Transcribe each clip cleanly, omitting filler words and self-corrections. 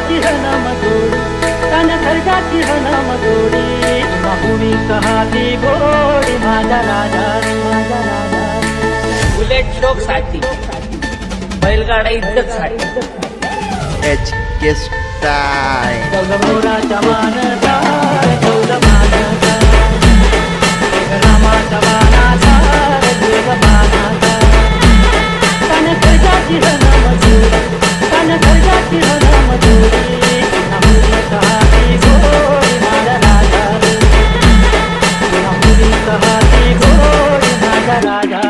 खर्जाची Hunnam गोडी तन खर्जाची Hunnam गोडी माहुरी कहाती गोडी माझा राजा माझा राजा बुलेट शोक साठी बैलगाडा इज्जत साठी HK Style गौरवराचा मानता गौरवाचा रामाचा वानाचा जगमानाचा तन खर्जाची हनम गोडी तन खर्जाची हनम गोडी माहुरी कहाती गोडी माझा राजा माहुरी कहाती गोडी माझा राजा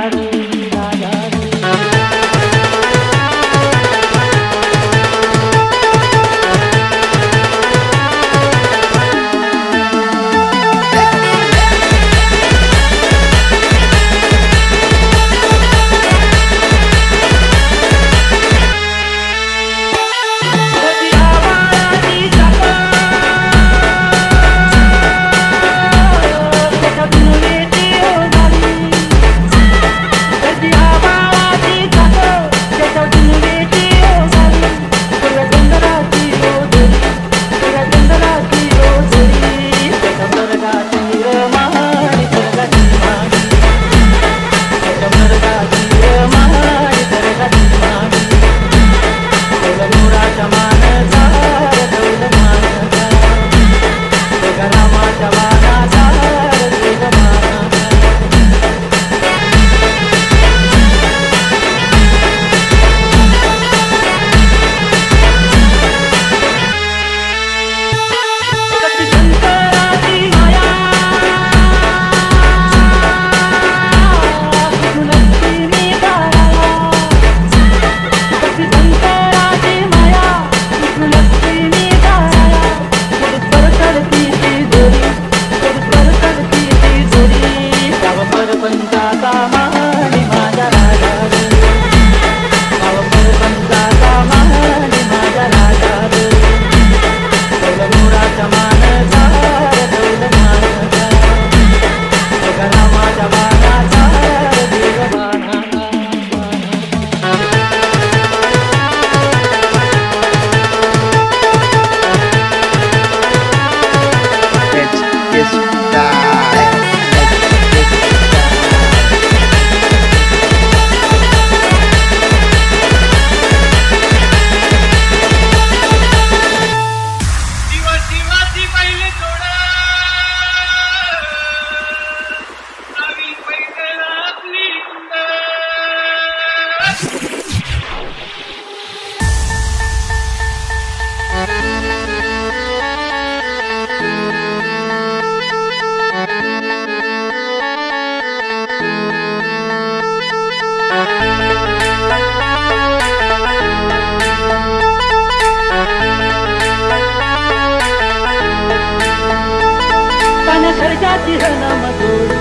खर्जाची हनम गोडी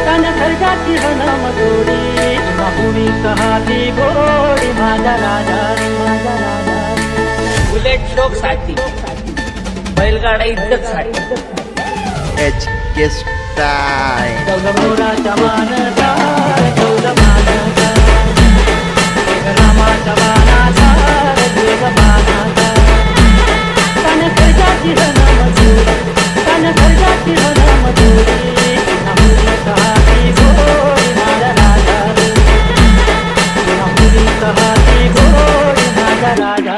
तन खर्जाची हनम गोडी माहुरी कहाती गोडी माझा राजा माझा राजा बुलेट शोक साठी बैलगाडा इज्जत साठी HK Style गौरवराचा मानता गौरवाचा रामाचा वानाचा जगमानाचा तन खर्जाची हनम गोडी तन खर्जाची हनम गोडी माहुरी कहाती गोडी माझा राजा माहुरी कहाती गोडी माझा राजा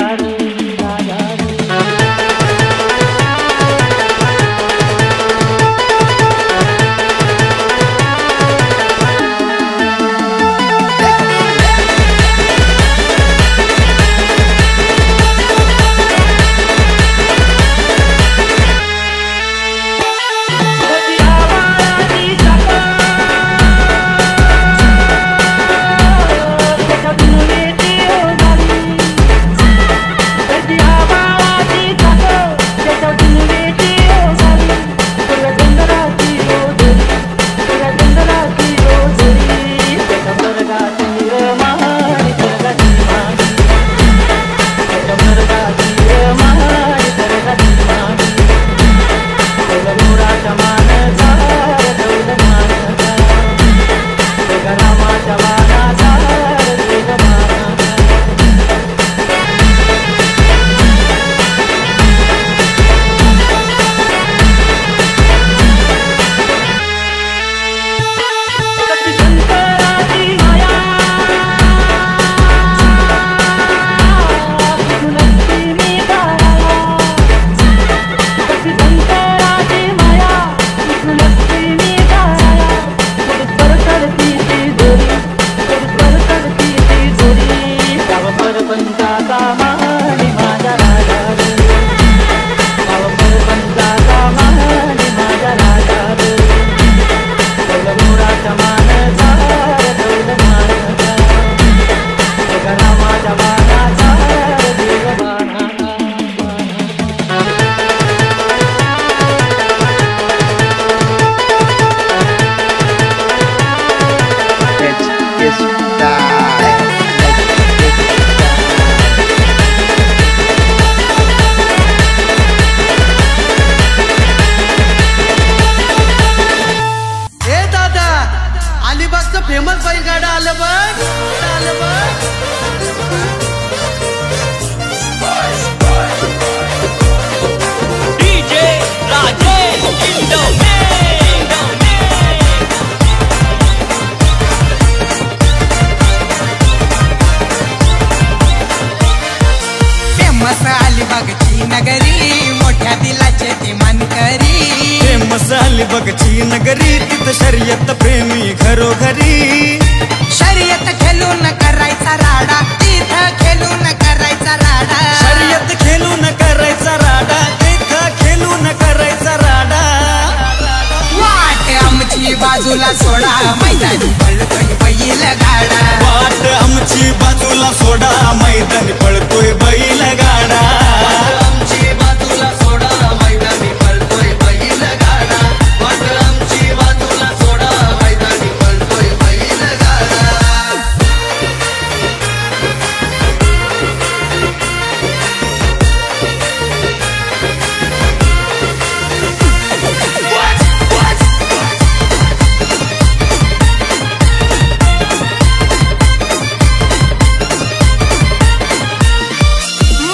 माझी नगरी तिथं शर्यत प्रेमी घरोघरी शर्यत खेळून करायचा राडा तिथं खेळून करायचा राडा शर्यत खेळून करायचा राडा तिथं खेळून करायचा राडा वाट आमची बाजूला सोडा मैदानी पळतोय बैल गाडा वाट आमची बाजूला सोडा मैदानी पळतोय बैल गाडा आमची बाजूला सोडा मैदानी पळतोय बैल गाडा वाट आमची बाजूला सोडा मैदानी पळतोय बैल गाडा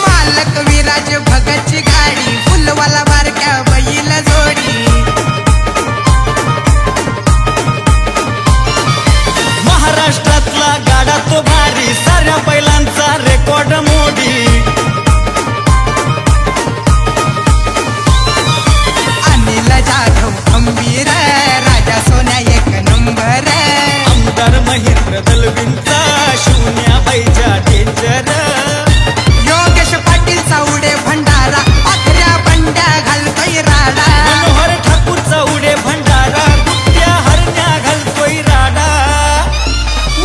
मालक विराज भगतची गाडी फुलवाला बारक्या बैल जोडी महाराष्ट्रातला गाडा तो भारी साऱ्या बैलांचा रेकॉर्ड मोडी अनिल जाधव खंबीर राजा सोन्या एक नंबर आमदार महेंद्र दलवींचा शून्या बैजा डेंजर योगेश पाटील चौडे भंडारा पाखऱ्या बंड्या घालतोय राडा मनोहर ठाकूरचा उडे भंडारा कुट्या हरण्या घालतोय राडा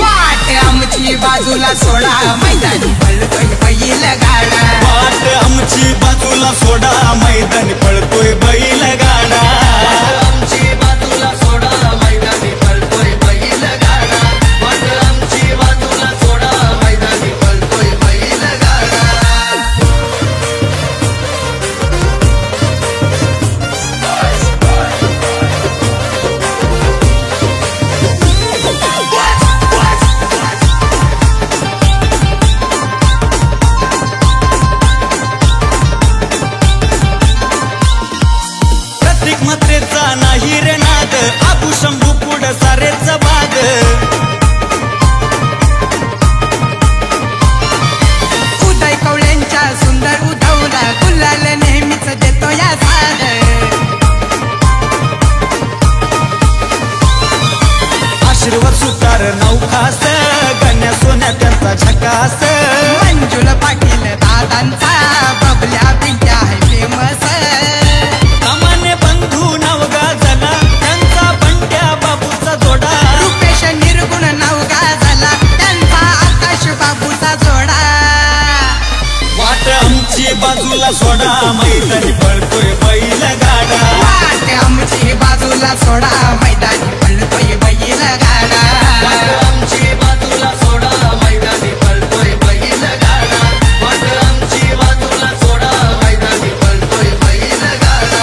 वाट आमची बाजूला सोडा मैदानी पळतोय बैल गाडा वाट आमची बाजूला सोडा मैदानी पळतोय बैल गाडा आमची बाजूला सोडा मैदानी पळतोय बैल गाडा वाट आमची बाजूला सोडा मैदानी पळतोय बैल गाडा प्रत्येक मात्रेचा नाही रे नाद आबू शंभू पुढ सारेच बाद उदय कवळ्यांच्या सुंदर उधवला गुलाल नेहमीच देतो या साद आशीर्वाद सुतार नौखास गण्या सोन्या त्यांचा झकास मंजुल पाटील दादांचा बबल्या पिंट्या आहे फेमस सामान्य बंधू नाव गाजला त्यांचा बंड्या बाबूचा जोडा रुपेश निर्गुण नाव गाजला त्यांचा आकाश बाबूचा जोडा वाट आमची बाजूला सोडा मैदानी पळतोय बैल गाडा वाट आमची बाजूला सोडा मैदानी पळतोय बैल गाडा वाट आमची बाजूला सोडा मैदानी पळतोय बैल गाडा वाट आमची बाजूला सोडा मैदानी पळतोय बैल गाडा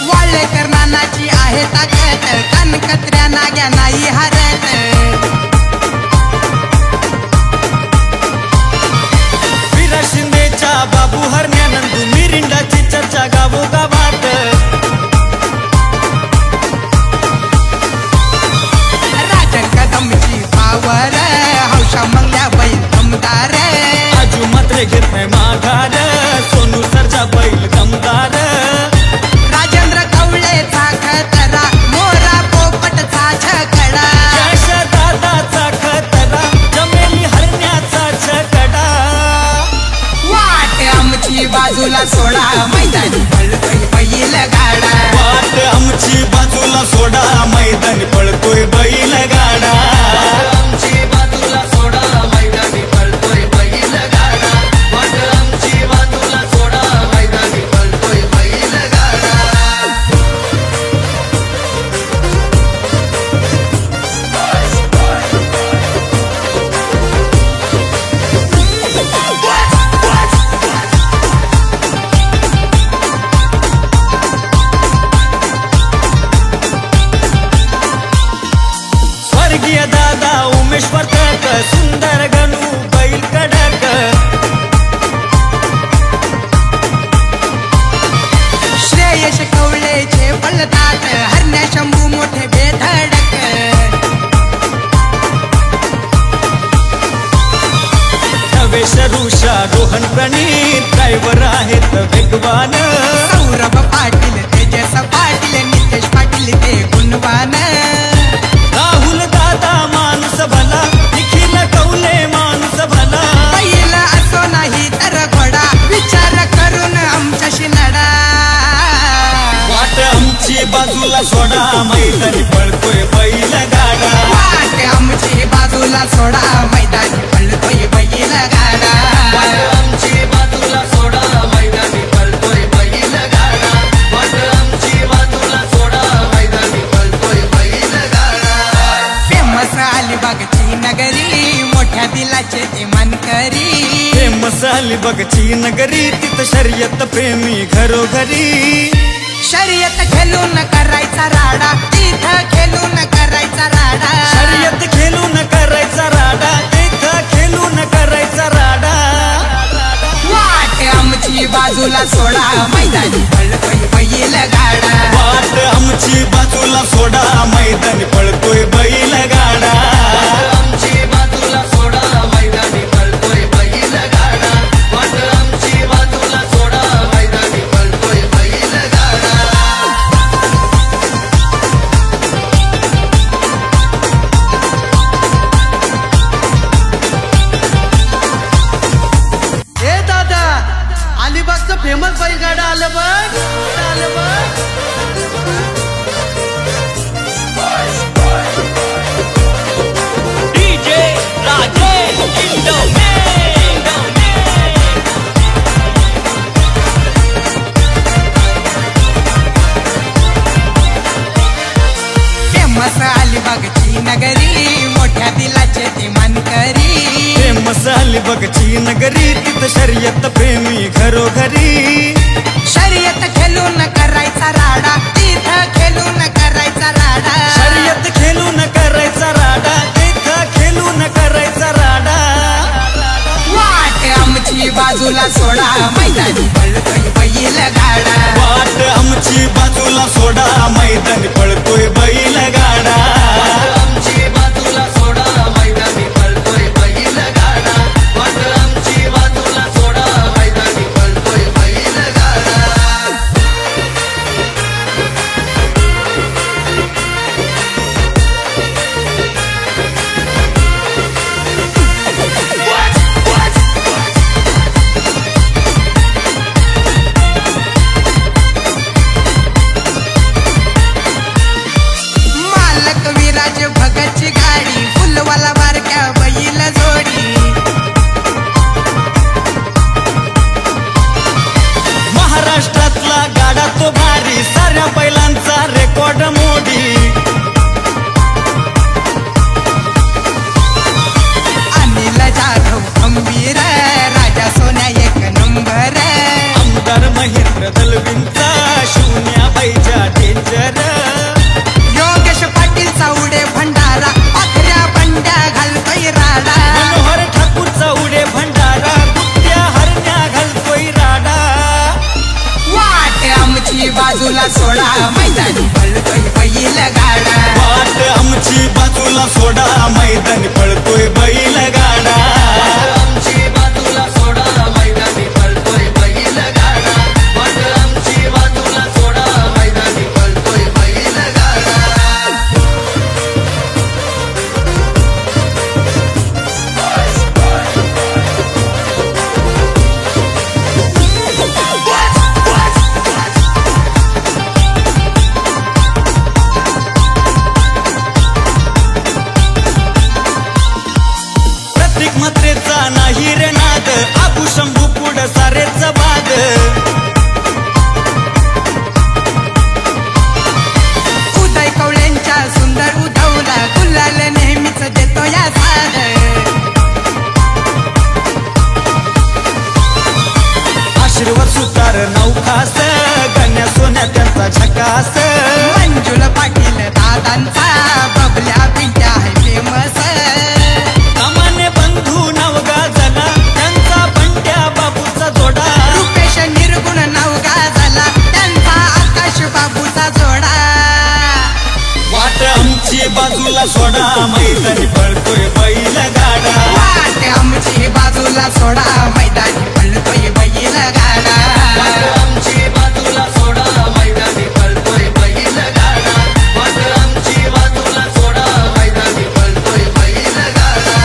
वाळेकर नानाची आहे ताकद कनकत्र्या नाग्या नाही हरत विरा शिंदेच्या बाबू हरण्यानंदू मिरिंडाची चर्चा गावोगावात राजन कदमची पावर हौशा मंगल्या बैल दमदार आजू मात्र घेत नाही माघार सोनू सरजा बैल दमदार राजेंद्र कवळेचा खतरा मोरा पोपटचा छकडा यश दादाचा खतरा जमेली हरण्याचा छकडा वाट आमची बाजूला सोडा मैदानी पळतोय बैल गाडा वाट आमची बाजूला सोडा मैदानी पळतोय बैल गाडा आमची बाजूला सोडा मैदानी पळतोय बैल गाडा वाट आमची बाजूला सोडा मैदानी पळतोय बैल गाडा भावेश ऋषा रोहन प्रणीत ड्रायव्हर आहेत वेगवान सौरभ पाटील तेजस पाटील नितेश पाटील ते गुणवान राहुल दादा माणूस भला निखिल कौले माणूस भला बैल असो नाही तर घोडा विचार करून आमच्याशी लढा वाट आमची बाजूला सोडा मैदानी पळतोय बैल गाडा वाट आमची बाजूला सोडा मैदानी पळतोय बैल गाडा आमची बाजूला सोडा मैदानी पळतोय बैल गाडा वाट आमची बाजूला सोडा मैदानी पळतोय बैल गाडा फेमस अलिबागची नगरी मोठ्या दिलाचे ते मानकरी फेमस अलिबागची नगरी तिथं शर्यत प्रेमी घरोघरी शर्यत खेळून करायचा राडा तिथं खेळून करायचा राडा शर्यत खेळून करायचा राडा तिथं खेळून करायचा राडा वाट आमची बाजूला सोडा मैदानी पळतोय बैल गाडा वाट आमची बाजूला सोडा मैदानी पळतोय बैल गाडा आमची बाजूला सोडा मैदानी पळतोय बैल गाडा वाट आमची बाजूला सोडा मैदानी पळतोय बैल गाडा ए दादा अलिबागचं फेमस बैलगाडा आलं बघ आलं बघ डीजे राजेश फेमस अलिबागची नगरी मोठ्या दिलाचे ते मानकरी फेमस अलिबागची नगरी तिथं शर्यत प्रेमी घरोघरी शर्यत खेळून करायचा राडा तिथं खेळून करायचा राडा शर्यत खेळून करायचा राडा तिथं खेळून करायचा राडा वाट आमची बाजूला सोडा मैदानी पळतोय बैल गाडा वाट आमची बाजूला सोडा मैदानी पळतोय बैल गाडा आमची बाजूला सोडा मैदानी पळतोय बैल गाडा वाट आमची बाजूला सोडा मैदानी पळतोय बैल गाडा मालक विराज भगतची गाडी फुलवाला बारक्या बैल जोडी महाराष्ट्रातला गाडा तो भारी साऱ्या बैलांचा रेकॉर्ड मोडी अनिल जाधव खंबीर राजा सोन्या एक नंबर आमदार महेंद्र दलवींचा शून्या बैजा डेंजर योगेश पाटील चावडे भंडारा पाखऱ्या बंड्या घालतोय राडा मनोहर ठाकूर चौडे भंडारा कुट्या हरण्या घालतोय राडा वाट आमची बाजूला सोडा मैदानी पळतोय बैल गाडा वाट आमची बाजूला सोडा मैदानी पळतोय बैल गाडा आमची बाजूला सोडा मैदानी पळतोय बैल गाडा वाट आमची बाजूला सोडा मैदानी पळतोय बैल गाडा प्रत्येक मात्रेचा नाही रे नाद आबू शंभू पुढ सारेच बाद उदय कवळ्यांच्या सुंदर उधवला गुलाल नेहमीच देतो या साद आशीर्वाद सुतार नौखास गण्या सोन्या त्यांचा झकास मंजुल पाटील दादांचा बबल्या पिंट्या आहे फेमस सामान्य बंधू नवगा झाला त्यांचा बंड्या बाबूचा जोडा रुपेश निर्गुण नवगा झाला त्यांचा आकाश बाबूचा जोडा वाट आमची बाजूला सोडा मैदानी पळतोय बैल गाडा वाट आमची बाजूला बाजूला सोडा मैदानी पळतोय बैल गाडा आमची बाजूला सोडा मैदानी पळतोय बैल गाडा आमची बाजूला सोडा मैदानी पळतोय बैल गाडा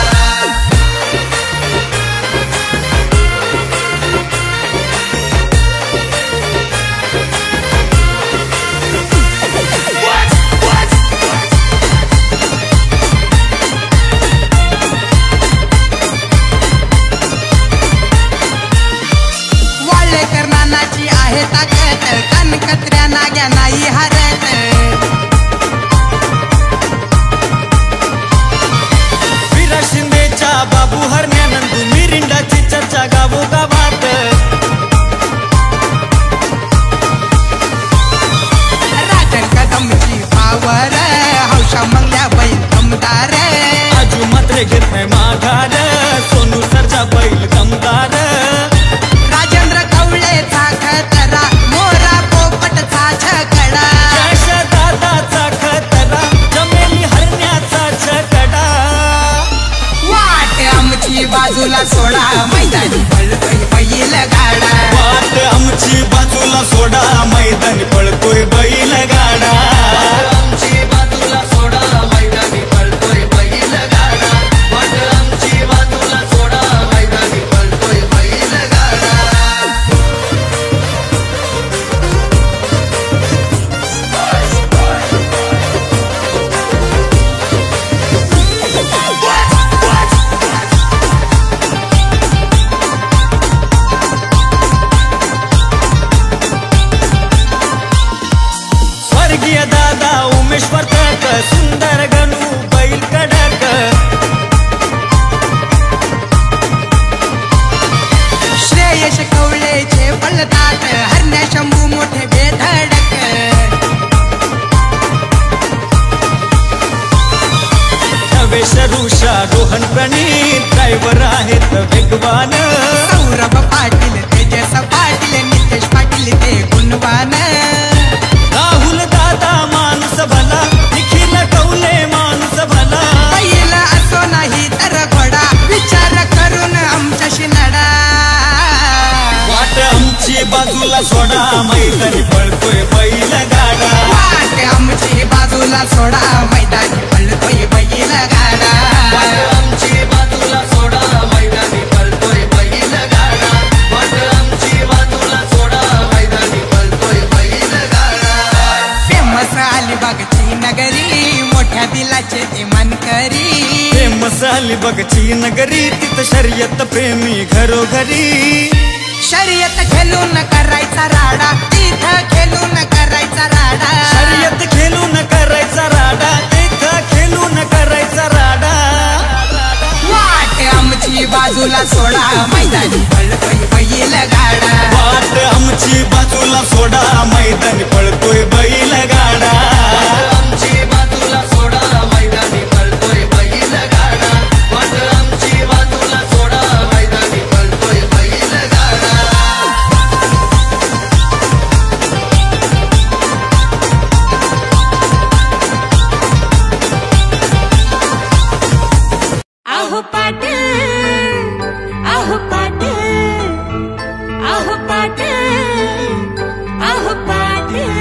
वाळेकर नानाची आहे ताकद कनकत्र्या नाग्या नाही हरत विरा शिंदेच्या बाबू हरण्यानंदू मिरिंडाची चर्चा गावोगावात राजन कदमची पावर हौशा मंगल्या बैल दमदार आजू मात्र घेत नाही माघार सोनू सरचा बैल दमदार राजेंद्र कवळेचा खतरा मोरा पोपटचा छकडा यश दादाचा खतरा जमेली हरण्याचा छकडा वाट आमची बाजूला सोडा मैदानी पळतोय बैल गाडा वाट आमची बाजूला सोडा मैदानी पळतोय बैल गाडा आमची बाजूला सोडा मैदानी पळतोय बैल गाडा आमची बाजूला सोडा मैदानी पळतोय बैल गाडा स्वर्गीय दादा उमेश वर्तक सुंदर गणू बैल कडक श्रेयश कवळेचे पळतात हरण्या शंभू मोठे बेधडक नवेश ऋषा रोहन प्रणीत ड्रायव्हर आहेत वेगवान सौरभ पाटील तेजस पाटील नितेश पाटील ते गुणवान राहुल दादा माणूस भला निखिल कौले माणूस भला बैल असो नाही तर घोडा विचार करून आमच्याशी लढा वाट आमची बाजूला सोडा मैदानी पळतोय बैल गाडा वाट आमची बाजूला सोडा मैदानी पळतोय बैल गाडा आमची बाजूला सोडा मैदानी पळतोय बैल गाडा आमची बाजूला सोडा मैदानी पळतोय बैल गाडा फेमस अलिबागची नगरी मोठ्या दिलाचे ते मानकरी फेमस अलिबागची नगरी तिथं शर्यत प्रेमी घरोघरी शर्यत खेळून करायचा राडा तिथं खेळून करायचा राडा शर्यत खेळून करायचा राडा तिथं खेळून करायचा राडा वाट आमची बाजूला सोडा मैदानी पळतोय बैल गाडा वाट आमची बाजूला सोडा मैदानी पळतोय बैल गाडा आमची बाजूला सोडा मैदानी पळतोय बैल गाडा आमची बाजूला सोडा मैदानी पळतोय बैल गाडा आहो पाटील आहो पाटील आहो पाटील आहो पाटील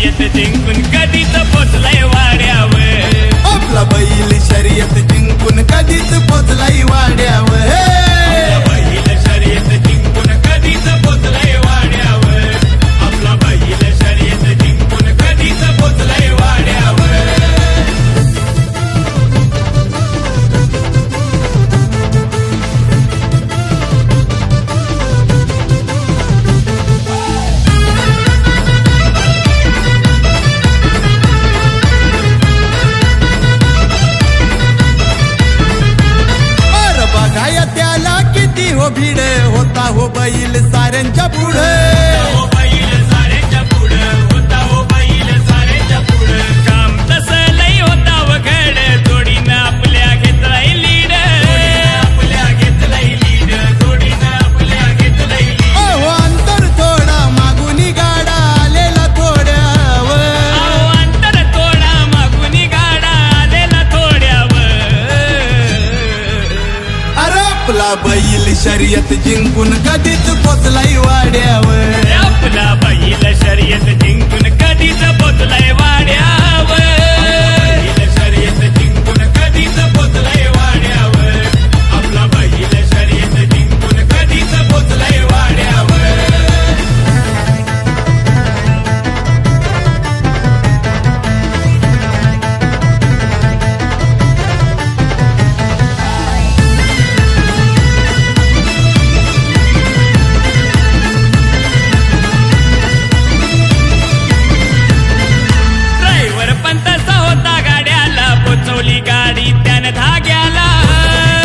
शर्यत जिंकून कधीच पोचलाय वाड्यावर आपला बैल शर्यत जिंकून कधीच पोचलाय वाड्यावर बैल शर्यत जिंकून कधीच पोचलाय वाड्यावर आपला बैल शर्यत जिंकून कधीच पोचलाय वाड्यावर बघाया त्याला किती हो भीड होता हो बैल साऱ्यांच्या पुढे हो बैल साऱ्यांच्या पुढं होता हो बैल साऱ्यांच्या पुढं काम तसं लई होता वगड जोडीनं आपल्या घेतलाय लीड आपल्या घेतलाय लीड जोडीनं आपल्या घेतलाय लीड अहो अंतर थोडा मागुनी गाडा आलेला थोड्यावर अंतर थोडा मागुनी गाडा आलेला थोड्यावर अरे आपला बैल शर्यत जिंकून कधीच पोचलाय वाड्यावर आपला बैल शर्यत जिंकून कधीच पोचलाय वाड्यावर बैल शर्यत जिंकून कधीच पोचलाय वाड्यावर आपला बैल शर्यत जिंकून कधीच पोचलाय वाड्यावर ड्रायव्हर पण तसा होता गाड्याला पोचवली गाडी त्यानं धाग्याला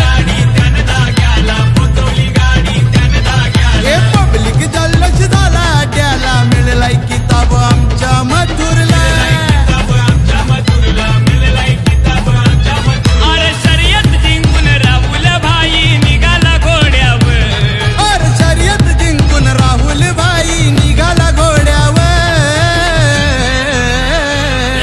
गाडी त्यानं धाग्याला पोचवली गाडी त्यानं धाग्याला हे पब्लिक जल्लोष झाला अड्याला मिळलाय किताब आमच्या मथुरला किताब आमच्या मथुरला मिळालाय किताब आमच्या मथुरला अरे शर्यत जिंकून राहुल भाई निघाला घोड्यावर अरे शर्यत जिंकून राहुल भाई निघाला घोड्यावर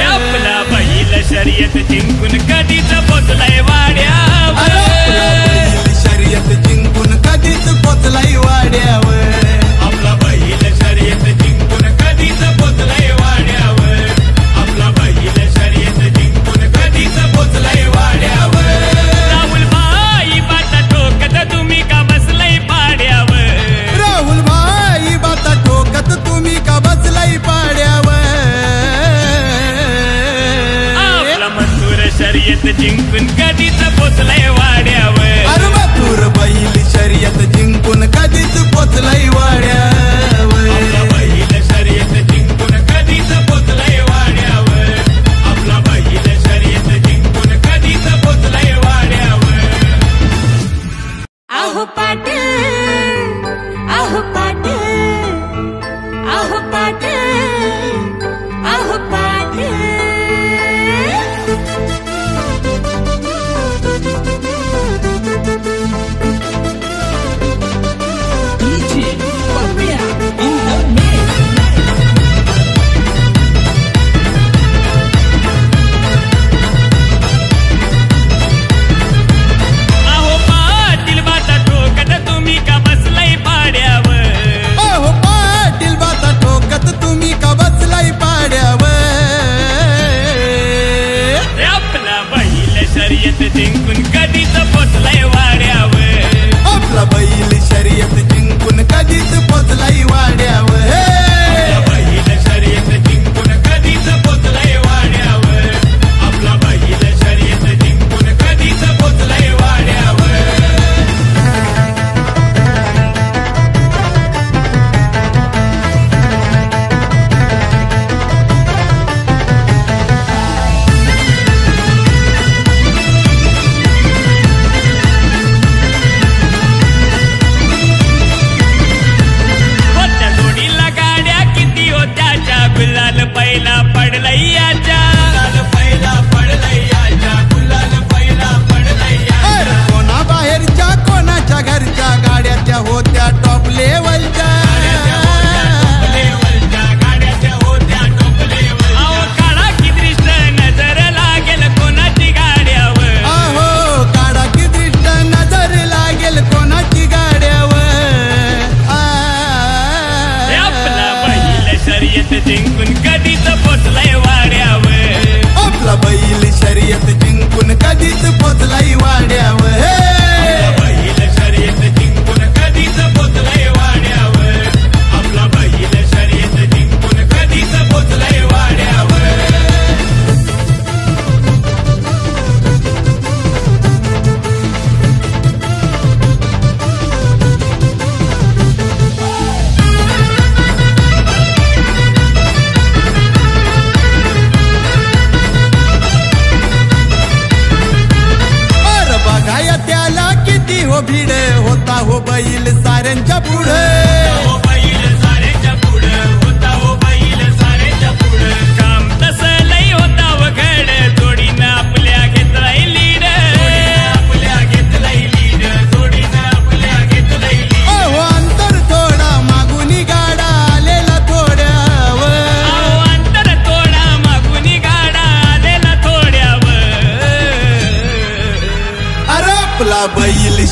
आपला बैल शर्यत जिंकून कधीच पोचलाय वाड्यावर अरे आपला बैल शर्यत जिंकून कधीच पोचलाय वाड्यावर आपला बैल शर्यत जिंकून कधीच पोचलाय वाड्यावर आपला बैल शर्यत जिंकून कधीच पोचलाय वाड्यावर राहुल भाई बाटा ठोकत तुम्ही का बसलाय पाड्यावर राहुल भाई बाता ठोकत तुम्ही का बसलाय पाड्यावर आपला मथुर शर्यत जिंकून कधीच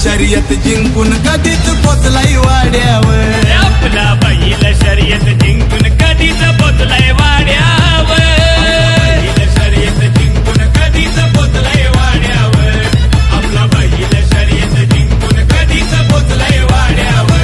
शर्यत जिंकून कधीच पोचलाय वाड्यावर आपला बैल शर्यत जिंकून कधीच पोचलाय वाड्यावर बैल शर्यत जिंकून कधीच पोचलाय वाड्यावर आपला बैल शर्यत जिंकून कधीच पोचलाय वाड्यावर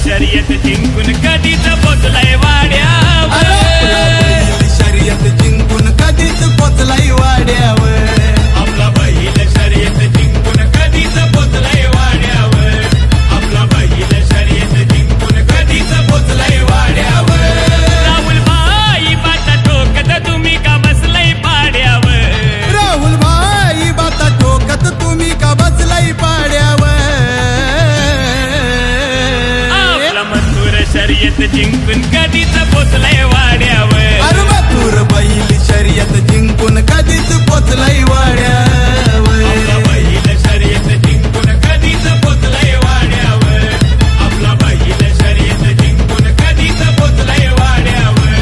शर्यत जिंकून कधीच पोचलाय वाड्यावर शर्यत जिंकून कधीच पोचलाय वाड्यावर आपला बैल शर्यत जिंकून कधीच पोचलाय वाड्यावर आपला बैल शर्यत जिंकून कधीच पोचलाय वाड्यावर राहुल भाई बाता ठोकत तुम्ही का बसलाय पाड्यावर राहुल भाई बाता ठोकत तुम्ही का बसलाय पाड्यावर शर्यत जिंकून कधीच पोचलाय वाड्यावर अरे मथुर बैल शर्यत जिंकून कधीच पोचलाय वाड्यावर आपला बैल शर्यत जिंकून कधीच पोचलाय वाड्यावर आपला बैल शर्यत जिंकून कधीच पोचलाय वाड्यावर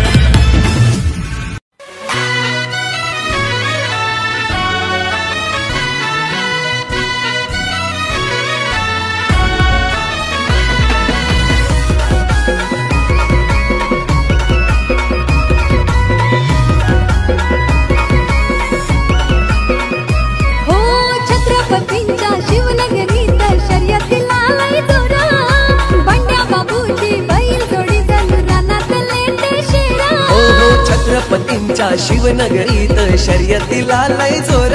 छत्रपतींच्या शिवनगरीत शर्यतीला लय जोर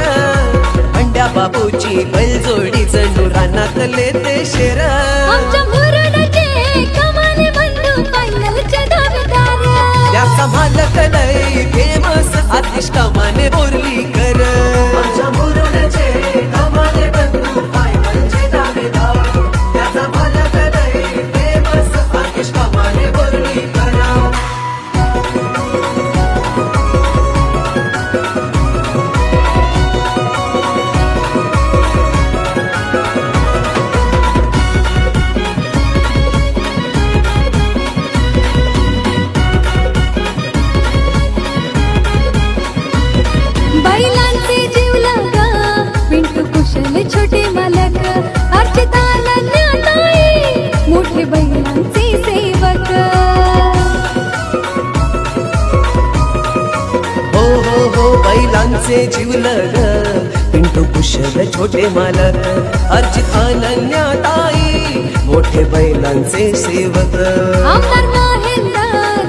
अंड्या बाबूची बैलजोडी जणू रानातले ते शेर आमच्या मुरुडचे कमाले बंधू फायनलचे दावेदार त्याचा मालक लय फेमस आतिश कमाने बोर्लीकर आमच्या मुरुडचे कमाले बंधू फायनलचे दावेदार त्याचा मालक लय फेमस आतिश कमाने बोर्लीकर बैलांचे जीवलग पिंटू कुशल छोटे मालक अर्चिताला ज्ञाताई मोठे बैलांचे सेवक हो हो हो बैलांचे जीवलग पिंटू कुशल छोटे मालक अर्चित अनन्याताई मोठे बैलांचे सेवक आमदार महेंद्र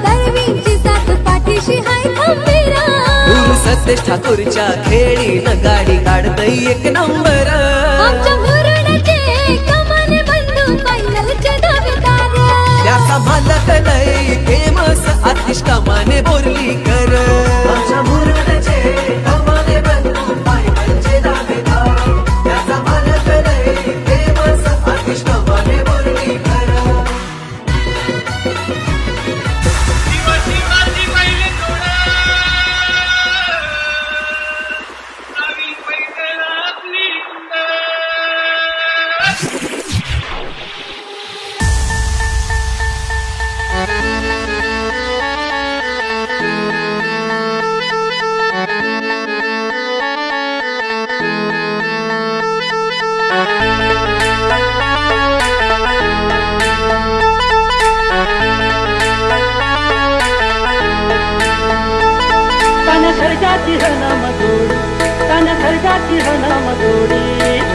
दळवींची साथ पाठीशी हाय खंबीर सतेश ठाकूरच्या खेळीनं गाडी काढतय एक नंबर आमच्या मुरुडचे कमाले बंधू फायनलचे दावेदार त्याचा मालक लय फेमस आतिश कमाने बोर्लीकर आमच्या मुरुडचे कमाने बंधू फायनलचे दावेदार त्याचा मालक लय फेमस आतिश कमाने बोर्लीकर खर्चाची हनम जोडी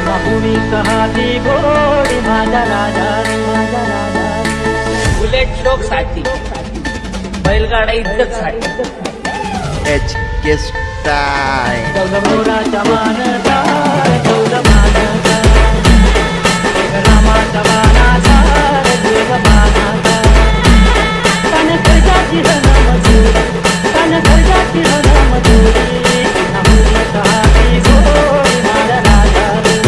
बाहुली कहाती गोडी माझा राजा माझा राजा बुलेट शोक साठी बैलगाडा इज्जत साठी एच HK Style. चौलमोराच्या मानचा चौलमानचा रामाचा बाणाचा जगमानाचा कान खर्जाची हनमजोडी कान खर्जाची हनमजोडी नामुरी कहाती गोडी माझा राजा रे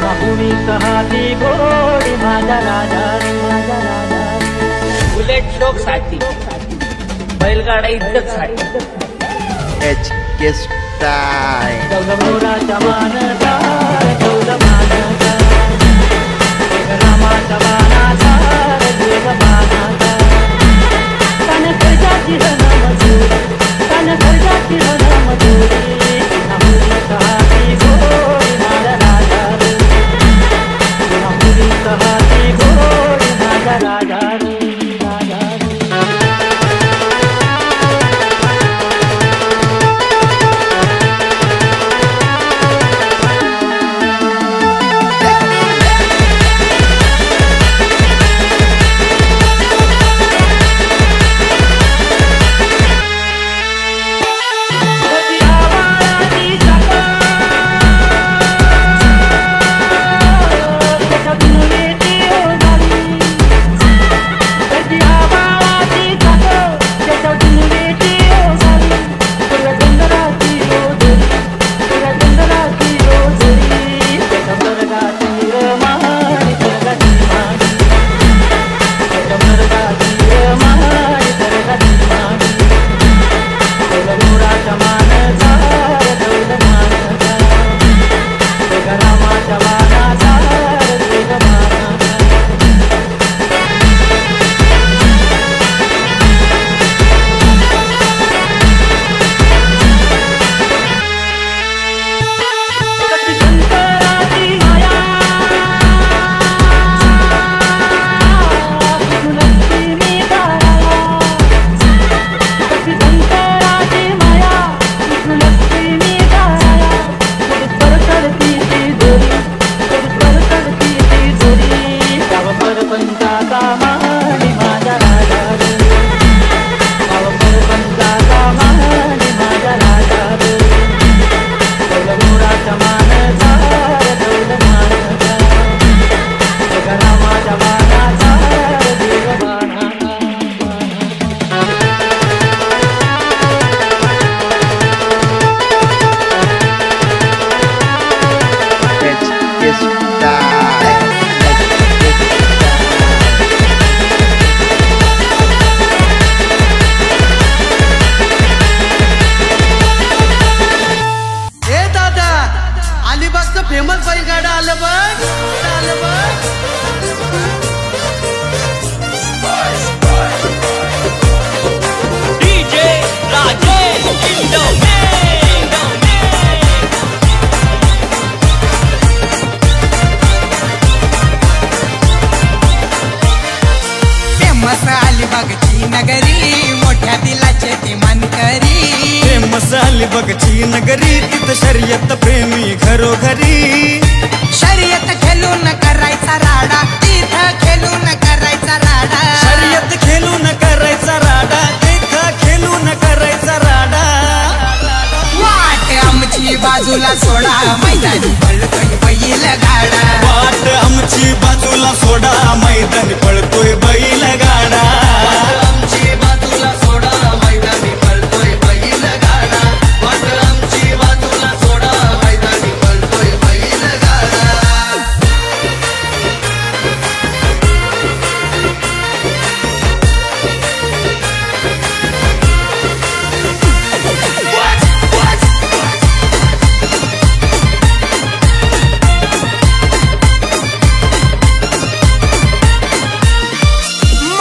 नामुरी कहाती गोडी माझा राजा रे राजा रे बुलेट शोक साठी बैलगाडा इज्जत साठी HK Style. चौलमोराच्या मानचा चौलमानचा रामाचा बाणाचा जगमानाचा कान खर्जाची हनमजोडी कान खर्जाची हनमजोडी नामुरी कहाती गोडी माझा राजा रे नामुरी कहाती गोडी माझा राजा रे राजा रे फेमस बैलगाडा आलं बघ आलं बघ डीजे राजेश फेमस अलिबागची नगरी मोठ्या दिलाचे ती मानकरी फेमस अलिबागची नगरी तिथं शर्यत प्रेमी घरोघरी शर्यत खेळून करायचा राडा तिथं खेळून करायचा राडा शर्यत खेळून करायचा राडा तिथं खेळून करायचा राडा वाट आमची बाजूला सोडा मैदानी पळतोय बैल गाडा वाट आमची बाजूला सोडा मैदानी पळतोय बैल गाडा आमची बाजूला सोडा मैदानी पळतोय बैल गाडा वाट आमची बाजूला सोडा मैदानी पळतोय बैल गाडा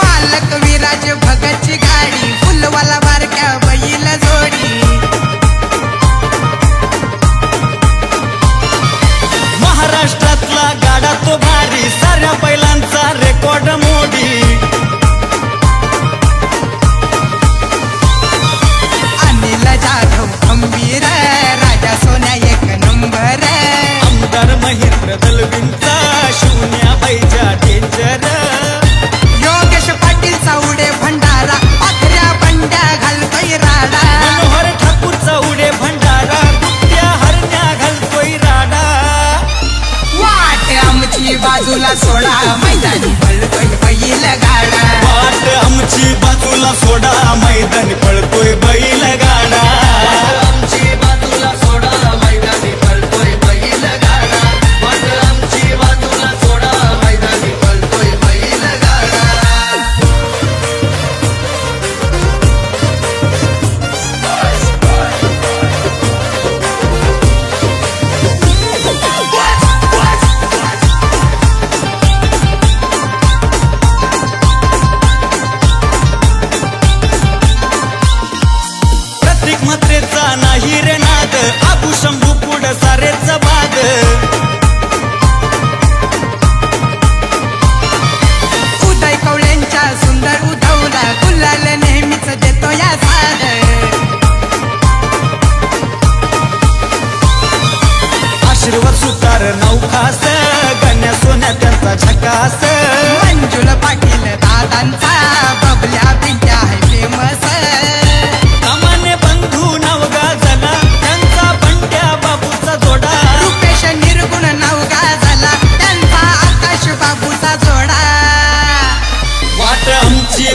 मालक विराज भगतची गाडी फुलवाला बारक्या बैल जोडी महाराष्ट्रातला गाडा तो भारी साऱ्या बैलांचा रेकॉर्ड मोडी अनिल जाधव खंबीर राजा सोन्या एक नंबर आमदार महेंद्र दलवींचा शून्या बैजा डेंजर योगेश पाटील चावडे भंडारा पाखऱ्या बंड्या घालतोय राडा मनोहर ठाकूरचा उडे भंडारा कुट्या हरण्या घालतोय राडा वाट आमची बाजूला सोडा मैदानी पळतोय बैल गाडा वाट आमची बाजूला सोडा मैदानी पळतोय बैल गाडा आमची बाजूला सोडा मैदानी पळतोय बैल गाडा वाट आमची बाजूला सोडा मैदानी पळतोय बैल गाडा प्रत्येक मात्रेचा नाही रे नाद आबू शंभू पुढ सारेच बाद उदय कवळ्यांच्या सुंदर उधवला गुलाल नेहमीच देतो या साध आशीर्वाद सुतार नौखास गण्या सोन्या त्यांचा झकास मंजुल पाटील दादांचा बबल्या पिंट्या आहे फेमस कामाने बंधू नाव गाजला त्यांचा बंड्या बाबूचा जोडा रुपेश निर्गुण नवगा झाला त्यांचा आकाश बाबूचा जोडा वाट आमची